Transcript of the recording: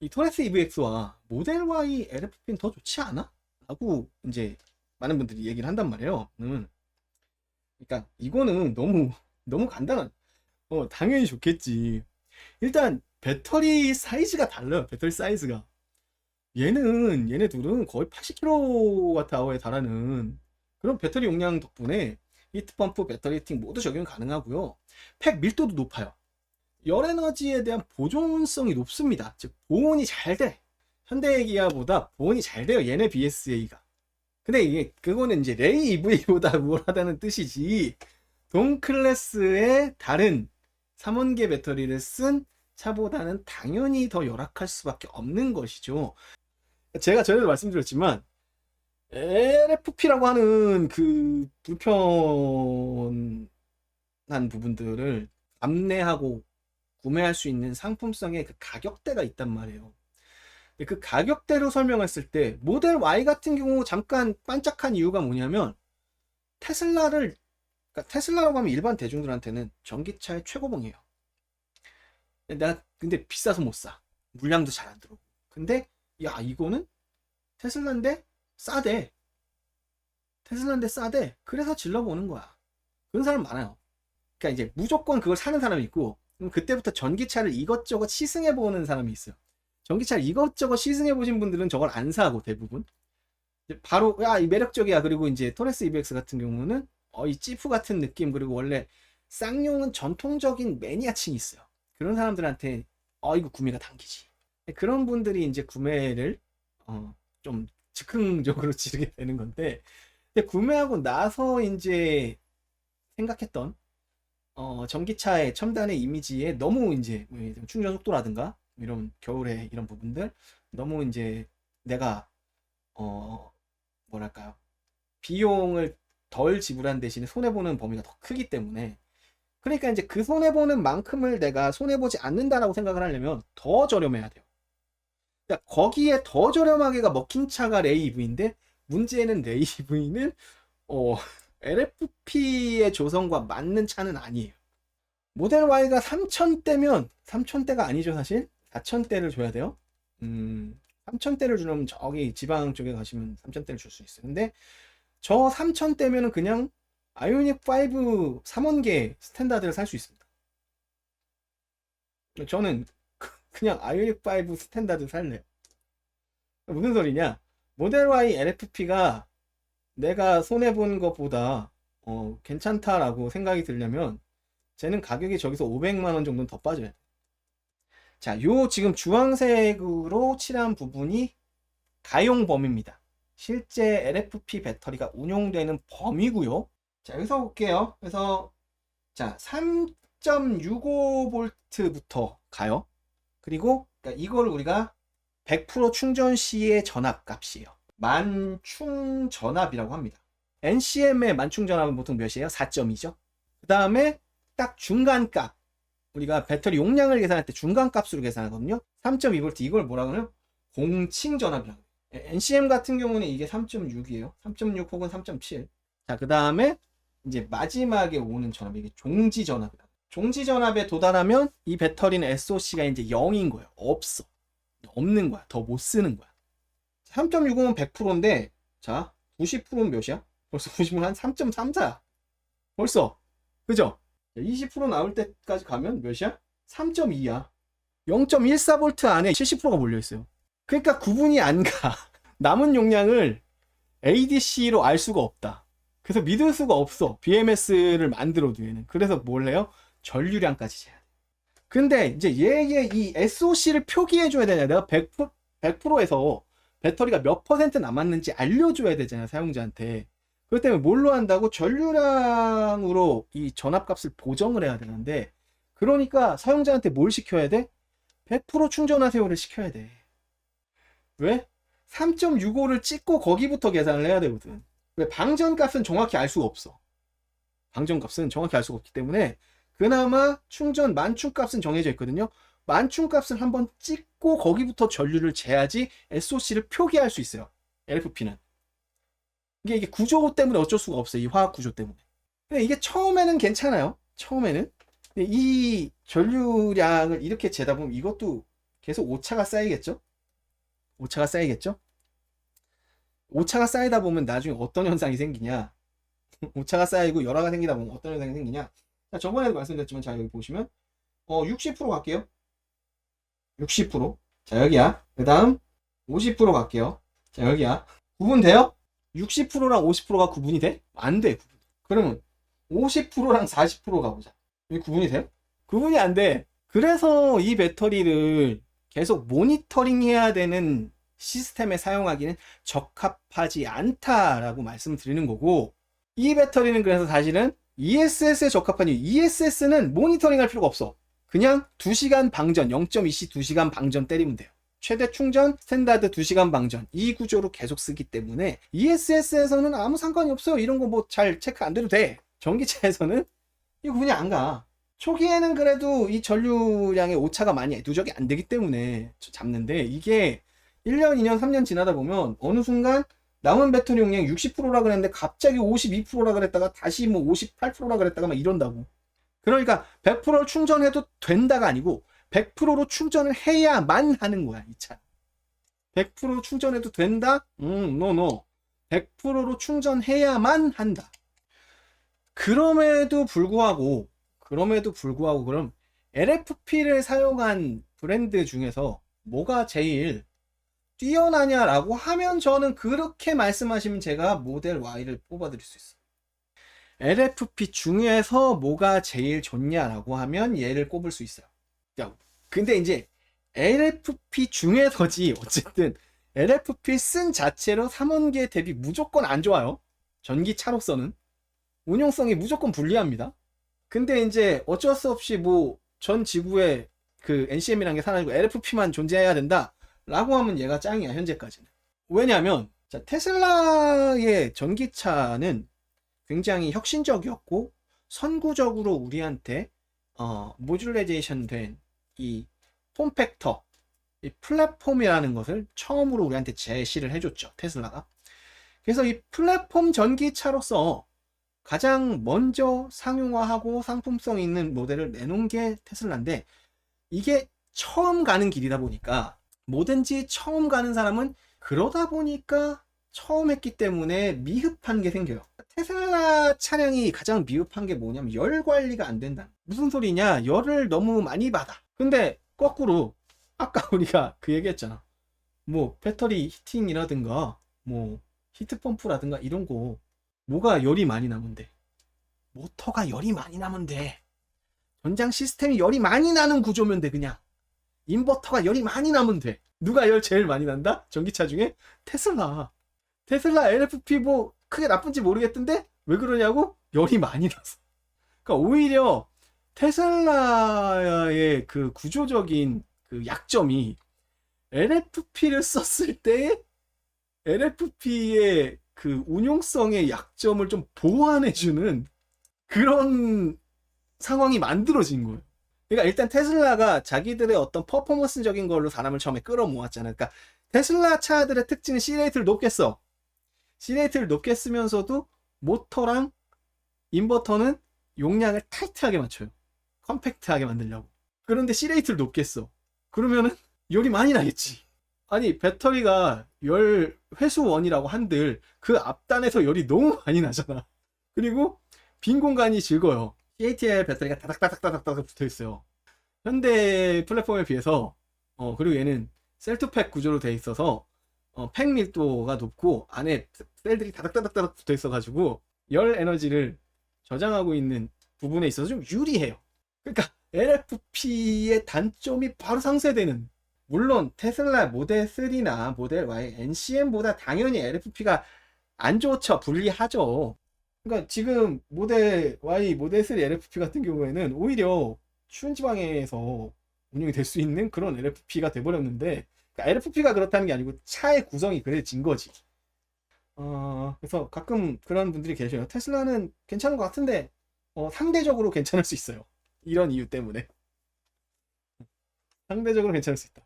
이 토레스 EVX와 모델 Y LFP는 더 좋지 않아? 라고 이제 많은 분들이 얘기를 한단 말이에요. 그러니까 이거는 너무 간단한. 당연히 좋겠지. 일단 배터리 사이즈가 달라요. 배터리 사이즈가. 얘네 둘은 거의 80kWh에 달하는 그런 배터리 용량 덕분에 히트펌프, 배터리 히팅 모두 적용 가능하고요. 팩 밀도도 높아요. 열에너지에 대한 보존성이 높습니다. 즉 보온이 잘 돼. 현대기아보다 보온이 잘 돼요. 얘네 BSA가. 근데 이게 그거는 이제 레이 EV보다 우월하다는 뜻이지. 동 클래스의 다른 3원계 배터리를 쓴 차보다는 당연히 더 열악할 수밖에 없는 것이죠. 제가 전에도 말씀드렸지만 LFP라고 하는 그 불편한 부분들을 감내하고 구매할 수 있는 상품성의 그 가격대가 있단 말이에요. 그 가격대로 설명했을 때 모델 Y 같은 경우 잠깐 반짝한 이유가 뭐냐면 그러니까 테슬라라고 하면 일반 대중들한테는 전기차의 최고봉이에요. 내가 근데 비싸서 못 사. 물량도 잘 안 들어오고. 근데 야 이거는 테슬라인데 싸대. 그래서 질러보는 거야. 그런 사람 많아요. 그러니까 이제 무조건 그걸 사는 사람이 있고 그때부터 전기차를 이것저것 시승해보는 사람이 있어요. 전기차를 이것저것 시승해보신 분들은 저걸 안 사고 대부분 바로 야 이 매력적이야. 그리고 이제 토레스 EVX 같은 경우는 이 찌프 같은 느낌, 그리고 원래 쌍용은 전통적인 매니아층이 있어요. 그런 사람들한테 이거 구매가 당기지. 그런 분들이 이제 구매를 좀 즉흥적으로 지르게 되는 건데, 근데 구매하고 나서 이제 생각했던 전기차의 첨단의 이미지에 너무 이제 충전 속도라든가 이런 겨울에 이런 부분들 너무 이제 내가 뭐랄까요, 비용을 덜 지불한 대신에 손해보는 범위가 더 크기 때문에, 그러니까 이제 그 손해보는 만큼을 내가 손해보지 않는다라고 생각을 하려면 더 저렴해야 돼요. 그러니까 거기에 더 저렴하게가 먹힌 차가 레이 EV인데, 문제는 레이 EV는 LFP의 조성과 맞는 차는 아니에요. 모델 Y가 3000대면 3000대가 아니죠. 사실 4000대를 줘야 돼요. 3000대를 주려면 저기 지방 쪽에 가시면 3000대를 줄 수 있어요. 근데 저 3000대면은 그냥 아이오닉 5 3원계 스탠다드를 살 수 있습니다. 저는 그냥 아이오닉 5 스탠다드 살래요. 무슨 소리냐? 모델 Y LFP가 내가 손해본 것보다 괜찮다라고 생각이 들려면 쟤는 가격이 저기서 500만원 정도는 더 빠져야 돼. 자, 요 지금 주황색으로 칠한 부분이 가용 범위입니다. 실제 LFP 배터리가 운용되는 범위고요. 자, 여기서 볼게요. 그래서 자, 3.65V부터 가요. 그리고 그러니까 이걸 우리가 100% 충전 시의 전압 값이에요. 만충 전압이라고 합니다. NCM의 만충 전압은 보통 몇이에요? 4.2죠. 그 다음에 딱 중간값, 우리가 배터리 용량을 계산할 때 중간값으로 계산하거든요. 3.2V, 이걸 뭐라 그러냐면 공칭 전압이라고 해요. NCM 같은 경우는 이게 3.6이에요 3.6 혹은 3.7. 자, 그 다음에 이제 마지막에 오는 전압, 이게 종지 전압이다. 종지 전압에 도달하면 이 배터리는 SOC가 이제 0인 거예요. 없는 거야. 더 못 쓰는 거야. 3.65면 100%인데 자, 90%는 몇이야? 벌써 90%는 한 3.34야. 벌써. 그죠? 20% 나올 때까지 가면 몇이야? 3.2야. 0.14V 안에 70%가 몰려있어요. 그러니까 구분이 안 가. 남은 용량을 ADC로 알 수가 없다. 그래서 믿을 수가 없어. BMS를 만들어도 얘는. 그래서 뭘 해요? 전류량까지 재야 돼. 근데 이제 얘의 이 SOC를 표기해줘야 되냐. 내가 100%에서 배터리가 몇 퍼센트 남았는지 알려줘야 되잖아, 사용자한테. 그렇기 때문에 뭘로 한다고? 전류량으로 이 전압값을 보정을 해야 되는데, 그러니까 사용자한테 뭘 시켜야 돼? 100% 충전하세요를 시켜야 돼. 왜? 3.65를 찍고 거기부터 계산을 해야 되거든. 왜? 방전값은 정확히 알 수가 없어. 방전값은 정확히 알 수가 없기 때문에 그나마 만충값은 정해져 있거든요. 만충값을 한번 찍고 거기부터 전류를 재야지 SOC를 표기할 수 있어요. LFP는. 이게 구조 때문에 어쩔 수가 없어요. 이 화학 구조 때문에. 근데 이게 처음에는 괜찮아요. 처음에는. 근데 이 전류량을 이렇게 재다 보면 이것도 계속 오차가 쌓이겠죠? 오차가 쌓이겠죠? 오차가 쌓이다 보면 나중에 어떤 현상이 생기냐? 오차가 쌓이고 열화가 생기다 보면 어떤 현상이 생기냐? 자, 저번에도 말씀드렸지만, 자, 여기 보시면, 60% 갈게요. 60%. 자, 여기야. 그 다음, 50% 갈게요. 자, 여기야. 구분돼요? 60%랑 50%가 구분이 돼? 안 돼, 구분. 그러면, 50%랑 40% 가보자. 이게 구분이 돼요? 구분이 안 돼. 그래서 이 배터리를 계속 모니터링 해야 되는 시스템에 사용하기는 적합하지 않다라고 말씀을 드리는 거고, 이 배터리는 그래서 사실은 ESS에 적합한 이유, ESS는 모니터링 할 필요가 없어. 그냥 2시간 방전, 0.2C 2시간 방전 때리면 돼요. 최대 충전, 스탠다드 2시간 방전, 이 구조로 계속 쓰기 때문에 ESS에서는 아무 상관이 없어요. 이런 거 뭐 잘 체크 안 돼도 돼. 전기차에서는 이거 구분이 안 가. 초기에는 그래도 이 전류량의 오차가 많이 누적이 안 되기 때문에 잡는데, 이게 1년, 2년, 3년 지나다 보면 어느 순간 남은 배터리 용량 60%라 그랬는데 갑자기 52%라 그랬다가 다시 뭐 58%라 그랬다가 막 이런다고. 그러니까 100% 충전해도 된다가 아니고 100%로 충전을 해야만 하는 거야, 이 차. 100% 충전해도 된다? no. 100%로 충전해야만 한다. 그럼에도 불구하고 그럼 LFP를 사용한 브랜드 중에서 뭐가 제일 뛰어나냐라고 하면, 저는 그렇게 말씀하시면 제가 모델 Y를 뽑아드릴 수 있어요. LFP 중에서 뭐가 제일 좋냐라고 하면 얘를 꼽을 수 있어요. 근데 이제 LFP 중에서지, 어쨌든 LFP 쓴 자체로 3원계 대비 무조건 안 좋아요. 전기차로서는 운용성이 무조건 불리합니다. 근데 이제 어쩔 수 없이 뭐 전 지구에 그 NCM이라는 게 사라지고 LFP만 존재해야 된다 라고 하면 얘가 짱이야, 현재까지는. 왜냐하면 자, 테슬라의 전기차는 굉장히 혁신적이었고 선구적으로 우리한테 모듈레이션 된 이 폼팩터, 이 플랫폼이라는 것을 처음으로 우리한테 제시를 해줬죠, 테슬라가. 그래서 이 플랫폼 전기차로서 가장 먼저 상용화하고 상품성 있는 모델을 내놓은 게 테슬라인데, 이게 처음 가는 길이다 보니까 뭐든지 처음 가는 사람은 그러다 보니까 처음 했기 때문에 미흡한 게 생겨요. 테슬라 차량이 가장 미흡한 게 뭐냐면 열 관리가 안 된다. 무슨 소리냐? 열을 너무 많이 받아. 근데 거꾸로 아까 우리가 그 얘기했잖아. 뭐 배터리 히팅이라든가 뭐 히트펌프라든가 이런 거 뭐가 열이 많이 나면 돼? 모터가 열이 많이 나면 돼. 전장 시스템이 열이 많이 나는 구조면 돼. 그냥 인버터가 열이 많이 나면 돼. 누가 열 제일 많이 난다? 전기차 중에? 테슬라 LFP 뭐 크게 나쁜지 모르겠던데 왜 그러냐고? 열이 많이 나서. 그러니까 오히려 테슬라의 그 구조적인 그 약점이 LFP를 썼을 때 LFP의 그 운용성의 약점을 좀 보완해주는 그런 상황이 만들어진 거예요. 그러니까 일단 테슬라가 자기들의 어떤 퍼포먼스적인 걸로 사람을 처음에 끌어모았잖아요. 그러니까 테슬라 차들의 특징은 C레이트를 높게 써. C레이트를 높게 쓰면서도 모터랑 인버터는 용량을 타이트하게 맞춰요. 컴팩트하게 만들려고. 그런데 C레이트를 높게 써. 그러면은 열이 많이 나겠지. 아니 배터리가 열 회수원이라고 한들 그 앞단에서 열이 너무 많이 나잖아. 그리고 빈 공간이 즐거워요. CATL 배터리가 다닥다닥다닥 붙어있어요. 현대 플랫폼에 비해서 그리고 얘는 셀투팩 구조로 돼 있어서 팩 밀도가 높고 안에 셀들이 다닥다닥다닥 붙어 있어 가지고 열 에너지를 저장하고 있는 부분에 있어서 좀 유리해요. 그러니까 LFP의 단점이 바로 상쇄되는. 물론 테슬라 모델 3나 모델 Y, NCM보다 당연히 LFP가 안 좋죠. 불리하죠. 그러니까 지금 모델 Y, 모델 3 LFP 같은 경우에는 오히려 추운 지방에서 운영이 될 수 있는 그런 LFP가 돼버렸는데, 그러니까 LFP가 그렇다는 게 아니고 차의 구성이 그래진 거지. 그래서 가끔 그런 분들이 계셔요. 테슬라는 괜찮은 것 같은데 상대적으로 괜찮을 수 있어요. 이런 이유 때문에 상대적으로 괜찮을 수 있다.